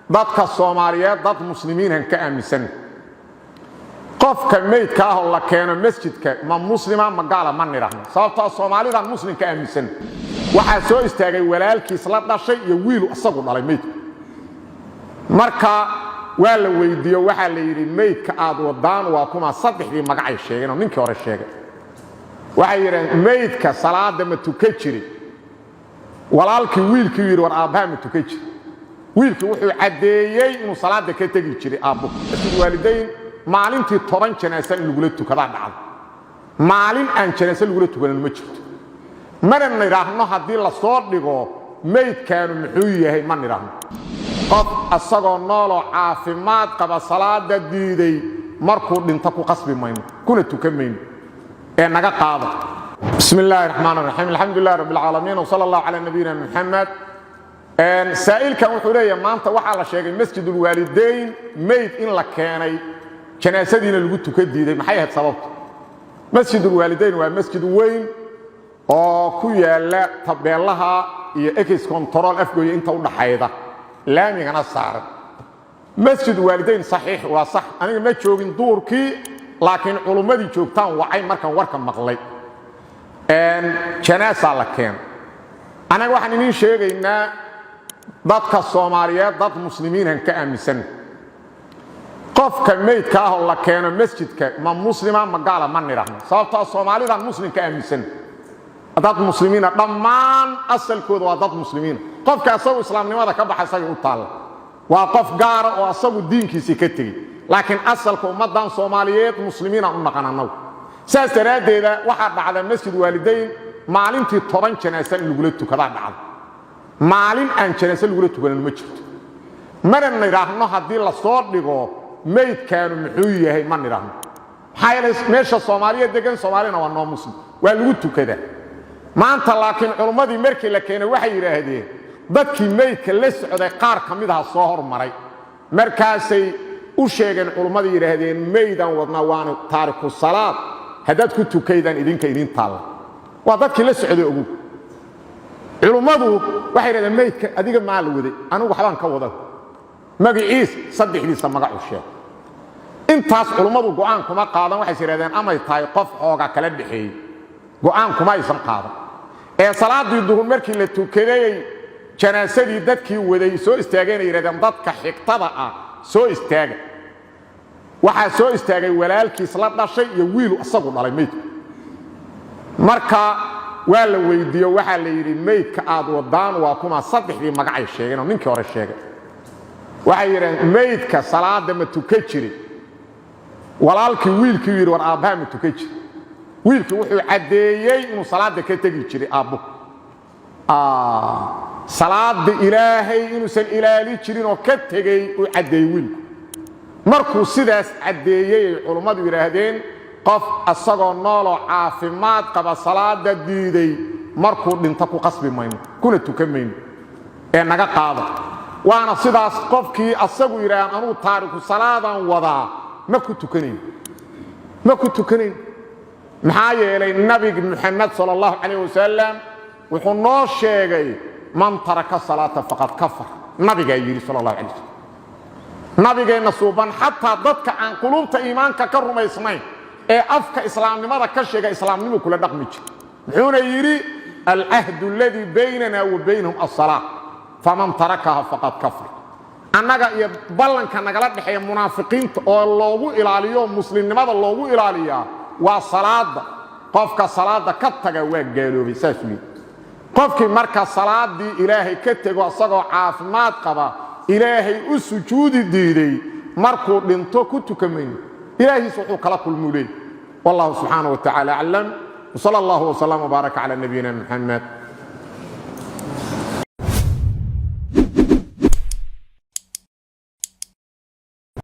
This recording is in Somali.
dadka Soomaaliyeed dad muslimiin ka aaminsan qofka meydka ah oo la keeno masjidka ma muslima ma gaala ma niraahno sababtoo Soomaalida muslim ka aaminsan waxa soo istaagay walaalkiis la dhashay iyo wiil asagu dhalay meydka marka waa la weydiiyo waxa la yiri meydka aad wadaan waa kuma saddexdii magacay sheegeen oo ninkii hore sheegay waxa yireen meydka salaada ma tuka jiri walaalkii wiilkii yiri war aabaha ma tuka jiri wiilkii wuxuu cadeeyay inuu salaada ka tagi jiray aabbo waalidayn maalintii 10 janaasa in lagu tukada dhacay maalin aan janaasa lagu tukadan ma jirto mana niraahno hadii la soo dhigo meydkaanu muxuu yahay ma niraahno qof asagoo noolo caafimaad qaba salaada diiday markuu dhinta ku qasbi mayno kuna tukamayno ee naga qaado bismillaahir rahmaanir rahiim alxamdulillahi rabbil aalamiin wa sallallahu ala nabiyyina muhammad سائلكم وحولية مانتا وحالا شيء مسجد الوالدين ميت إن لكياني جناسدين اللي قلتو كدي دي محايا هتصابت مسجد الوالدين ومسجد وين كويا لا طبيع لها إكس كنترول أفقوي إنتا ونحايدا لا ميغانا السعر مسجد الوالدين صحيح وصح أنا ما تشوفين دوركي لكن علماء دي تشوفتان وعي مركا وركا مغلي جناسة لكيان أنا واحد من شيء إنه dadka Soomaaliyeed dad muslimiin ka aaminsan qofka meydka ah oo la keeno masjidka ma muslima ma gaala ma niraahno sababtoo Soomaalida muslim ka aaminsan dad muslimiina dhammaan asalkooda waa dad muslimiin qofka asagu islaamnimada ka baxay u taal waa qof gaar oo asagu diinkiisa ka tagay laakiin asalka ummadan Soomaaliyeed muslimiina u naqanano saas daraadeeda waxa dhacday masjid waalidayn maalintii 10 janaasa in lagu tukada dhacay maalin aan janaasa lagu tukadan ma jirto mana niraahno hadii la soo dhigo meydkaanu muxuu yahay ma niraahno hay'ad meesha Soomaaliyeed degan Soomaalina waa noo muslim waa lagu tukada maanta laakiin culummadii markii la keenay waxay yiraahdeen dadkii meydka la socday qaar kamid ah soo hormaray markaasay u sheegeen culummadii yiraahdeen meeydan wadna waan taariku salaad hadad ku tukaydan idinka idin taal waa dadkii la socday ugu علماء waxay raadeen meydka adiga ma la waday anigu waxbaan ka wada magaciis saddexdiisa magac u sheeg intaas culumadu go'aan kuma qaadan waxay yiraahdeen amay tahay qof xooga kala dhixay go'aan kuma aysan qaadan ee salaadii duhur markii la tukaday janaasadii dadkii waday soo istaageen yiraahdeen dadka xigtada ah soo istaaga waxa soo istaagay walaalkiis la dhashay iyo wiil asagu dhalay meydka marka waa la weydiiyo waxa la yiri meydka aad wadaan waa kuma saddexdii magacay sheegeen oo ninkii hore sheegay waxa yireen meydka salaada ma tuka jiri walaalkii wiilkii yiri war aabaha ma tuka jiri wiilkii wuxuu cadeeyay inuu salaada ka tagi jiray aabbo salaada ilaahay inuu san ilaali jirin oo ka tagay uu cadeeyay wiilku markuu sidaas cadeeyay culimadu yiraahdeen qof asagoo noolo caafimaad qaba salaada diiday markuu dhinta ku qasbi mayno kuna tukamayno ee naga qaado waana sidaas qofkii asagu yiraan anu taariku salaadan wada ma ku tukanayn maxaa yeelay nabiga Muhammad sallallahu alayhi wasallam wuxuu noo sheegay man taraka salata faqad kafar nabiga yiri sallallahu alayhi wasallam nabigeena suuban hatta dadka aan qulubta iimaanka ka rumaysnayn ee afka islaamnimada ka sheegay islaamnimo kula dhaqmi jir wuxuuna yiri al-ahd alladhi baynana wa baynahum as-salah faman tarakaha faqad kafar annaga iyo ballanka nagala dhaxay munaafiqiinta oo loogu ilaaliyo muslimnimada loogu ilaaliya waa salaada qofka salaada ka taga waa gaaloobay saasii qofkii marka salaadii ilaahay ka tago asagoo caafimaad qaba ilaahay u sujuudi diiday markuu dhinto ku tukamayno إلهي سبحانه كلا كل مولي والله سبحانه وتعالى أعلم وصلى الله وسلم وبارك على نبينا محمد